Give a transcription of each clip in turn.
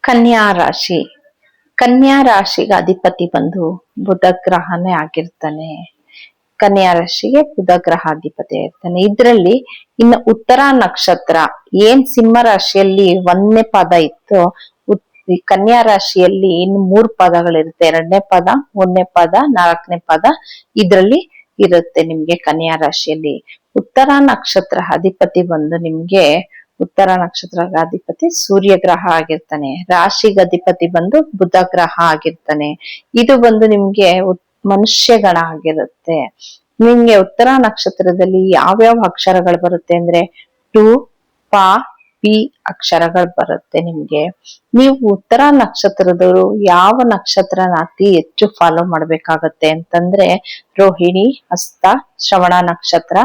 ಕನ್ಯಾ ರಾಶಿ. ಕನ್ಯಾ ರಾಶಿಗೆ ಅಧಿಪತಿ ಬಂದು ಬುಧ ಗ್ರಹನೇ ಆಗಿರ್ತಾನೆ. ಕನ್ಯಾ ರಾಶಿಗೆ ಬುಧ ಗ್ರಹ ಅಧಿಪತಿ ಆಗಿರ್ತಾನೆ. ಇದ್ರಲ್ಲಿ ಇನ್ನು ಉತ್ತರ ನಕ್ಷತ್ರ ಏನ್ ಸಿಂಹ ರಾಶಿಯಲ್ಲಿ ಒಂದನೇ ಪದ ಇತ್ತು, ಈ ಕನ್ಯಾ ರಾಶಿಯಲ್ಲಿ ಇನ್ನು 3 ಪದಗಳಿರುತ್ತೆ. 2ನೇ ಪದ, 1ನೇ ಪದ, 4ನೇ ಪದ ಇದ್ರಲ್ಲಿ ಇರುತ್ತೆ ನಿಮ್ಗೆ ಕನ್ಯಾ ರಾಶಿಯಲ್ಲಿ. ಉತ್ತರ ನಕ್ಷತ್ರ ಅಧಿಪತಿ ಬಂದು ನಿಮ್ಗೆ ಉತ್ತರ ನಕ್ಷತ್ರ ಅಧಿಪತಿ ಸೂರ್ಯ ಗ್ರಹ ಆಗಿರ್ತಾನೆ. ರಾಶಿಗೆ ಅಧಿಪತಿ ಬಂದು ಬುಧ ಗ್ರಹ ಆಗಿರ್ತಾನೆ. ಇದು ಬಂದು ನಿಮ್ಗೆ ಮನುಷ್ಯ ಗಣ ಆಗಿರುತ್ತೆ. ನಿಮ್ಗೆ ಉತ್ತರ ನಕ್ಷತ್ರದಲ್ಲಿ ಯಾವ್ಯಾವ ಅಕ್ಷರಗಳು ಬರುತ್ತೆ ಅಂದ್ರೆ ಟು, ಪ, ಪಿ ಅಕ್ಷರಗಳು ಬರುತ್ತೆ ನಿಮ್ಗೆ. ನೀವು ಉತ್ತರ ನಕ್ಷತ್ರದವರು ಯಾವ ನಕ್ಷತ್ರನ ಅತಿ ಹೆಚ್ಚು ಫಾಲೋ ಮಾಡ್ಬೇಕಾಗತ್ತೆ ಅಂತಂದ್ರೆ ರೋಹಿಣಿ, ಹಸ್ತ, ಶ್ರವಣ ನಕ್ಷತ್ರ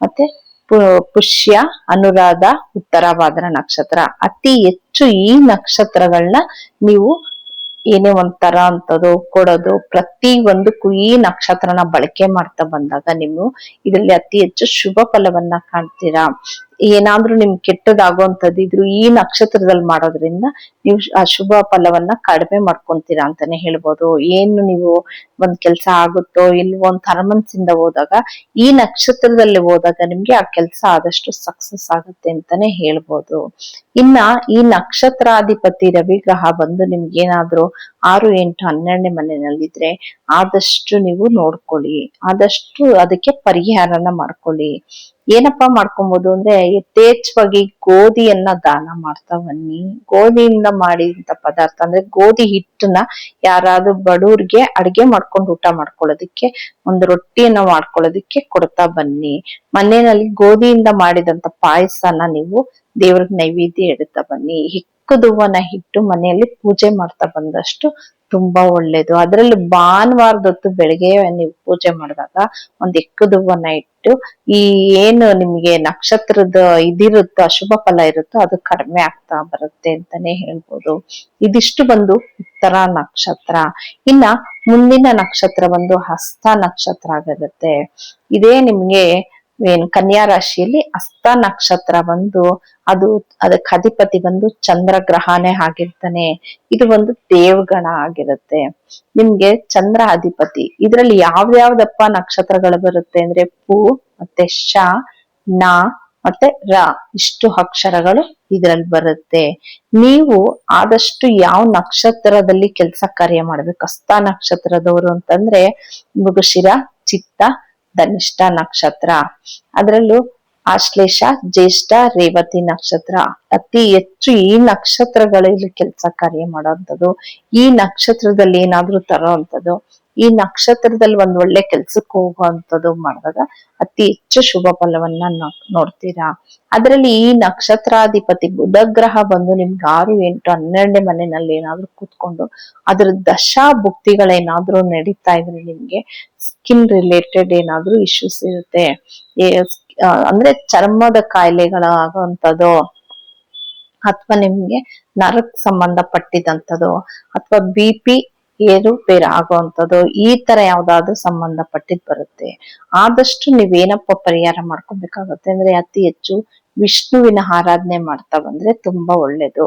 ಮತ್ತೆ ಪುಷ್ಯ, ಅನುರಾಧ, ಉತ್ತರಾಭಾದ್ರ ನಕ್ಷತ್ರ. ಅತಿ ಹೆಚ್ಚು ಈ ನಕ್ಷತ್ರಗಳನ್ನ ನೀವು ಏನೇ ಒಂಥರ ಅಂತದ್ದು ಕೊಡೋದು, ಪ್ರತಿ ಒಂದಕ್ಕೂ ಈ ನಕ್ಷತ್ರನ ಬಳಕೆ ಮಾಡ್ತಾ ಬಂದಾಗ ನೀವು ಇದರಲ್ಲಿ ಅತಿ ಹೆಚ್ಚು ಶುಭ ಫಲವನ್ನ ಕಾಣ್ತೀರಾ. ಏನಾದ್ರೂ ನಿಮ್ ಕೆಟ್ಟದಾಗುವಂತದ್ದು ಇದ್ರು ಈ ನಕ್ಷತ್ರದಲ್ಲಿ ಮಾಡೋದ್ರಿಂದ ನೀವು ಆ ಶುಭ ಫಲವನ್ನ ಕಡಿಮೆ ಮಾಡ್ಕೊಂತೀರಾ ಅಂತಾನೆ ಹೇಳ್ಬೋದು. ಏನು ನೀವು ಒಂದ್ ಕೆಲ್ಸ ಆಗುತ್ತೋ ಇಲ್ವೋ ಒಂದ್ ತರಮನ್ಸಿಂದ ಹೋದಾಗ ಈ ನಕ್ಷತ್ರದಲ್ಲಿ ಹೋದಾಗ ನಿಮ್ಗೆ ಆ ಕೆಲ್ಸ ಆದಷ್ಟು ಸಕ್ಸಸ್ ಆಗುತ್ತೆ ಅಂತಾನೆ ಹೇಳ್ಬೋದು. ಇನ್ನ ಈ ನಕ್ಷತ್ರಾಧಿಪತಿ ರವಿ ಗ್ರಹ ಬಂದು ನಿಮ್ಗೆ ಏನಾದ್ರೂ 6, 8, 12ನೇ ಮನೆಯಲ್ಲಿದ್ರೆ ಆದಷ್ಟು ನೀವು ನೋಡ್ಕೊಳ್ಳಿ, ಆದಷ್ಟು ಅದಕ್ಕೆ ಪರಿಹಾರನ ಮಾಡ್ಕೊಳ್ಳಿ. ಏನಪ್ಪಾ ಮಾಡ್ಕೊಬಹುದು ಅಂದ್ರೆ ಯಥೇಚ್ಛವಾಗಿ ಗೋಧಿಯನ್ನ ದಾನ ಮಾಡ್ತಾ ಬನ್ನಿ. ಗೋಧಿಯಿಂದ ಮಾಡಿದಂತ ಪದಾರ್ಥ ಅಂದ್ರೆ ಗೋಧಿ ಹಿಟ್ಟನ್ನ ಯಾರಾದ್ರೂ ಬಡವ್ರಿಗೆ ಅಡ್ಗೆ ಮಾಡ್ಕೊಂಡು ಊಟ ಮಾಡ್ಕೊಳ್ಳೋದಿಕ್ಕೆ, ಒಂದು ರೊಟ್ಟಿಯನ್ನ ಮಾಡ್ಕೊಳ್ಳೋದಿಕ್ಕೆ ಕೊಡ್ತಾ ಬನ್ನಿ. ಮನೆಯಲ್ಲಿ ಗೋಧಿಯಿಂದ ಮಾಡಿದಂತ ಪಾಯಸನ ನೀವು ದೇವ್ರಿಗೆ ನೈವೇದ್ಯ ಇಡ್ತಾ ಬನ್ನಿ. ಹಿಕ್ಕುದುವನ ಇಟ್ಟು ಮನೆಯಲ್ಲಿ ಪೂಜೆ ಮಾಡ್ತಾ ಬಂದಷ್ಟು ತುಂಬಾ ಒಳ್ಳೇದು. ಅದ್ರಲ್ಲಿ ಭಾನುವಾರದೊತ್ತು ಬೆಳಗ್ಗೆ ನೀವು ಪೂಜೆ ಮಾಡಿದಾಗ ಒಂದ್ ಎಕ್ಕದುವನ್ನ ಇಟ್ಟು ಈ ಏನು ನಿಮ್ಗೆ ನಕ್ಷತ್ರದ ಇದಿರುತ್ತೋ ಅಶುಭ ಫಲ ಇರುತ್ತೋ ಅದು ಕಡಿಮೆ ಆಗ್ತಾ ಬರುತ್ತೆ ಅಂತಾನೆ ಹೇಳ್ಬೋದು. ಇದಿಷ್ಟು ಬಂದು ಉತ್ತರ ನಕ್ಷತ್ರ. ಇನ್ನ ಮುಂದಿನ ನಕ್ಷತ್ರ ಬಂದು ಹಸ್ತ ನಕ್ಷತ್ರ ಆಗಿರುತ್ತೆ. ಇದೇ ನಿಮ್ಗೆ ಕನ್ಯಾ ರಾಶಿಯಲ್ಲಿ ಹಸ್ತ ನಕ್ಷತ್ರ ಬಂದು ಅದಕ್ಕೆ ಅಧಿಪತಿ ಬಂದು ಚಂದ್ರ ಗ್ರಹನೇ ಆಗಿರ್ತಾನೆ. ಇದು ಒಂದು ದೇವಗಣ ಆಗಿರುತ್ತೆ. ನಿಮ್ಗೆ ಚಂದ್ರ ಅಧಿಪತಿ. ಇದ್ರಲ್ಲಿ ಯಾವ್ಯಾವ್ದಪ್ಪ ನಕ್ಷತ್ರಗಳು ಬರುತ್ತೆ ಅಂದ್ರೆ ಪೂ ಮತ್ತೆ ಶ, ನ ಮತ್ತೆ ರ ಇಷ್ಟು ಅಕ್ಷರಗಳು ಇದ್ರಲ್ಲಿ ಬರುತ್ತೆ. ನೀವು ಆದಷ್ಟು ಯಾವ ನಕ್ಷತ್ರದಲ್ಲಿ ಕೆಲಸ ಕಾರ್ಯ ಮಾಡ್ಬೇಕು ಹಸ್ತ ನಕ್ಷತ್ರದವರು ಅಂತಂದ್ರೆ ಮೃಗಶಿರ, ಚಿತ್ತ, ಧನಿಷ್ಠ ನಕ್ಷತ್ರ. ಅದ್ರಲ್ಲೂ ಆಶ್ಲೇಷ, ಜ್ಯೇಷ್ಠ, ರೇವತಿ ನಕ್ಷತ್ರ ಅತಿ ಹೆಚ್ಚು ಈ ನಕ್ಷತ್ರಗಳಲ್ಲಿ ಕೆಲಸ ಕಾರ್ಯ ಮಾಡೋಂಥದ್ದು, ಈ ನಕ್ಷತ್ರದಲ್ಲಿ ಏನಾದ್ರೂ ತರೋಂಥದ್ದು, ಈ ನಕ್ಷತ್ರದಲ್ಲಿ ಒಂದ್ ಒಳ್ಳೆ ಕೆಲ್ಸಕ್ಕೆ ಹೋಗುವಂಥದ್ದು ಮಾಡಿದಾಗ ಅತಿ ಹೆಚ್ಚು ಶುಭ ಫಲವನ್ನ ನೋಡ್ತೀರಾ. ಅದರಲ್ಲಿ ಈ ನಕ್ಷತ್ರಾಧಿಪತಿ ಬುಧ ಗ್ರಹ ಬಂದು ನಿಮ್ಗೆ 6, 8, 12ನೇ ಮನೆಯಲ್ಲಿ ಏನಾದ್ರೂ ಕೂತ್ಕೊಂಡು ಅದ್ರ ದಶಾ ಭುಕ್ತಿಗಳೇನಾದ್ರೂ ನಡೀತಾ ಇದ್ರೆ ನಿಮ್ಗೆ ಸ್ಕಿನ್ ರಿಲೇಟೆಡ್ ಏನಾದ್ರೂ ಇಶ್ಯೂಸ್ ಇರುತ್ತೆ. ಅಂದ್ರೆ ಚರ್ಮದ ಕಾಯಿಲೆಗಳಾಗುವಂಥದ್ದು ಅಥವಾ ನಿಮ್ಗೆ ನರಕ್ ಸಂಬಂಧಪಟ್ಟಿದಂಥದ್ದು ಅಥವಾ BP ಏರುಪೇರು ಆಗುವಂಥದ್ದು ಈ ತರ ಯಾವ್ದಾದ್ರು ಸಂಬಂಧಪಟ್ಟಿದ್ ಬರುತ್ತೆ. ಆದಷ್ಟು ನೀವೇನಪ್ಪ ಪರಿಹಾರ ಮಾಡ್ಕೊಬೇಕಾಗತ್ತೆ ಅಂದ್ರೆ ಅತಿ ಹೆಚ್ಚು ವಿಷ್ಣುವಿನ ಆರಾಧನೆ ಮಾಡ್ತಾ ಬಂದ್ರೆ ತುಂಬಾ ಒಳ್ಳೇದು.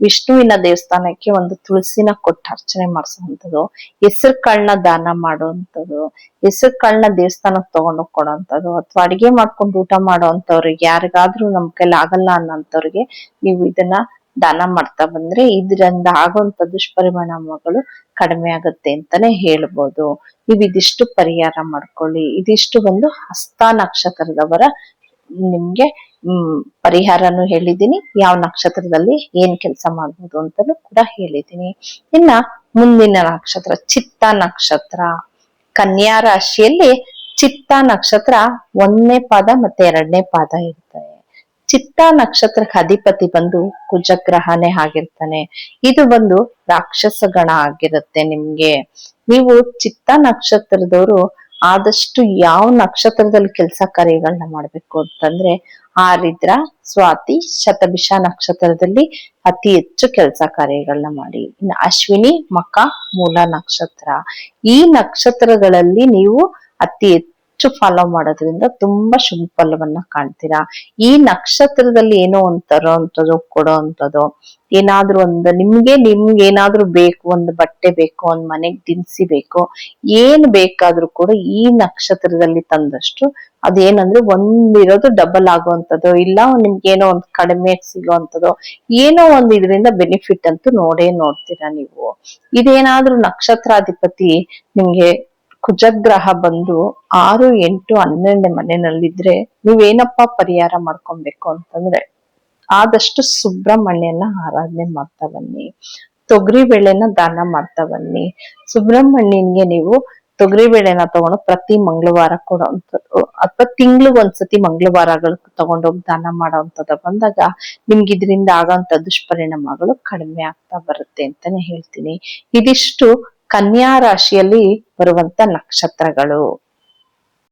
ವಿಷ್ಣುವಿನ ದೇವಸ್ಥಾನಕ್ಕೆ ಒಂದು ತುಳಸಿನ ಕೊಟ್ಟು ಅರ್ಚನೆ ಮಾಡಿಸುವಂಥದ್ದು, ಹೆಸರು ಕಾಳನ್ನ ದಾನ ಮಾಡುವಂಥದ್ದು, ಹೆಸರು ಕಾಳನ್ನ ದೇವಸ್ಥಾನಕ್ಕೆ ತಗೊಂಡೋಗಿ ಕೊಡೋಂಥದ್ದು ಅಥವಾ ಅಡಿಗೆ ಮಾಡ್ಕೊಂಡು ಊಟ ಮಾಡೋಂಥವ್ರಿಗೆ ಯಾರಿಗಾದ್ರೂ ನಮ್ ಕೈಲಿ ಆಗಲ್ಲ ಅನ್ನೋಂಥವ್ರಿಗೆ ನೀವು ಇದನ್ನ ದಾನ ಮಾಡ್ತಾ ಬಂದ್ರೆ ಇದರಿಂದ ಆಗುವಂತ ದುಷ್ಪರಿಣಾಮಗಳು ಕಡಿಮೆ ಆಗುತ್ತೆ ಅಂತಾನೆ ಹೇಳ್ಬೋದು. ನೀವು ಇದಿಷ್ಟು ಪರಿಹಾರ ಮಾಡ್ಕೊಳ್ಳಿ. ಇದಿಷ್ಟು ಬಂದು ಹಸ್ತ ನಕ್ಷತ್ರದವರ ನಿಮ್ಗೆ ಪರಿಹಾರನು ಹೇಳಿದೀನಿ, ಯಾವ ನಕ್ಷತ್ರದಲ್ಲಿ ಏನ್ ಕೆಲಸ ಮಾಡ್ಬೋದು ಅಂತಾನು ಕೂಡ ಹೇಳಿದೀನಿ. ಇನ್ನ ಮುಂದಿನ ನಕ್ಷತ್ರ ಚಿತ್ತ ನಕ್ಷತ್ರ. ಕನ್ಯಾ ರಾಶಿಯಲ್ಲಿ ಚಿತ್ತ ನಕ್ಷತ್ರ 1ನೇ ಪಾದ ಮತ್ತೆ 2ನೇ ಪಾದ ಇರ್ತವೆ. ಚಿತ್ತ ನಕ್ಷತ್ರಕ್ಕೆ ಅಧಿಪತಿ ಬಂದು ಕುಜಗ್ರಹನೇ ಆಗಿರ್ತಾನೆ. ಇದು ಬಂದು ರಾಕ್ಷಸ ಗಣ ಆಗಿರುತ್ತೆ ನಿಮ್ಗೆ. ನೀವು ಚಿತ್ತ ನಕ್ಷತ್ರದವರು ಆದಷ್ಟು ಯಾವ ನಕ್ಷತ್ರದಲ್ಲಿ ಕೆಲಸ ಕಾರ್ಯಗಳನ್ನ ಮಾಡ್ಬೇಕು ಅಂತಂದ್ರೆ ಆರಿದ್ರ, ಸ್ವಾತಿ, ಶತಭಿಷ ನಕ್ಷತ್ರದಲ್ಲಿ ಅತಿ ಹೆಚ್ಚು ಕೆಲಸ ಕಾರ್ಯಗಳನ್ನ ಮಾಡಿ. ಇನ್ನು ಅಶ್ವಿನಿ, ಮಖ, ಮೂಲ ನಕ್ಷತ್ರ ಈ ನಕ್ಷತ್ರಗಳಲ್ಲಿ ನೀವು ಅತಿ ಹೆಚ್ಚು ಫಾಲೋ ಮಾಡೋದ್ರಿಂದ ತುಂಬಾ ಶುಭ ಫಲವನ್ನ ಕಾಣ್ತೀರಾ. ಈ ನಕ್ಷತ್ರದಲ್ಲಿ ಏನೋ ಒಂದ್ ತರೋಂಥದ್ದು, ಕೊಡೋ ಅಂಥದ್ದು, ಏನಾದ್ರೂ ಒಂದು ನಿಮ್ಗೆ ಏನಾದ್ರೂ ಬೇಕು, ಒಂದು ಬಟ್ಟೆ ಬೇಕು, ಒಂದ್ ಮನೆಗ್ ದಿನಸಿ ಬೇಕು, ಏನ್ ಬೇಕಾದ್ರೂ ಕೂಡ ಈ ನಕ್ಷತ್ರದಲ್ಲಿ ತಂದಷ್ಟು ಅದೇನಂದ್ರೆ ಒಂದಿರೋದು ಡಬಲ್ ಆಗುವಂಥದ್ದು, ಇಲ್ಲ ನಿಮ್ಗೆ ಏನೋ ಒಂದು ಕಡಿಮೆ ಸಿಗುವಂಥದ್ದು, ಏನೋ ಒಂದು ಇದರಿಂದ ಬೆನಿಫಿಟ್ ಅಂತೂ ನೋಡ್ತೀರಾ ನೀವು. ಇದೇನಾದ್ರೂ ನಕ್ಷತ್ರಾಧಿಪತಿ ನಿಮ್ಗೆ ಕುಜಗ್ರಹ ಬಂದು 6, 8, 12ನೇ ಮನೆಯಲ್ಲಿದ್ರೆ ನೀವೇನಪ್ಪಾ ಪರಿಹಾರ ಮಾಡ್ಕೊಬೇಕು ಅಂತಂದ್ರೆ, ಆದಷ್ಟು ಸುಬ್ರಹ್ಮಣ್ಯನ ಆರಾಧನೆ ಮಾಡ್ತಾ ಬನ್ನಿ, ತೊಗರಿ ಬೇಳೆನ ದಾನ ಮಾಡ್ತಾ ಬನ್ನಿ. ಸುಬ್ರಹ್ಮಣ್ಯನ್ಗೆ ನೀವು ತೊಗರಿ ಬೇಳೆನ ತಗೊಂಡು ಪ್ರತಿ ಮಂಗಳವಾರ ಕೊಡುವಂಥದ್ದು, ಅಥವಾ ತಿಂಗ್ಳಿಗೊಂದ್ಸತಿ ಮಂಗಳವಾರಗಳು ತಗೊಂಡೋಗಿ ದಾನ ಮಾಡೋವಂಥದ್ದು ಬಂದಾಗ ನಿಮ್ಗೆ ಇದರಿಂದ ಆಗಂತ ದುಷ್ಪರಿಣಾಮಗಳು ಕಡಿಮೆ ಆಗ್ತಾ ಬರುತ್ತೆ ಅಂತಾನೆ ಹೇಳ್ತೀನಿ. ಇದಿಷ್ಟು ಕನ್ಯಾ ರಾಶಿಯಲ್ಲಿ ಬರುವಂತ ನಕ್ಷತ್ರಗಳು.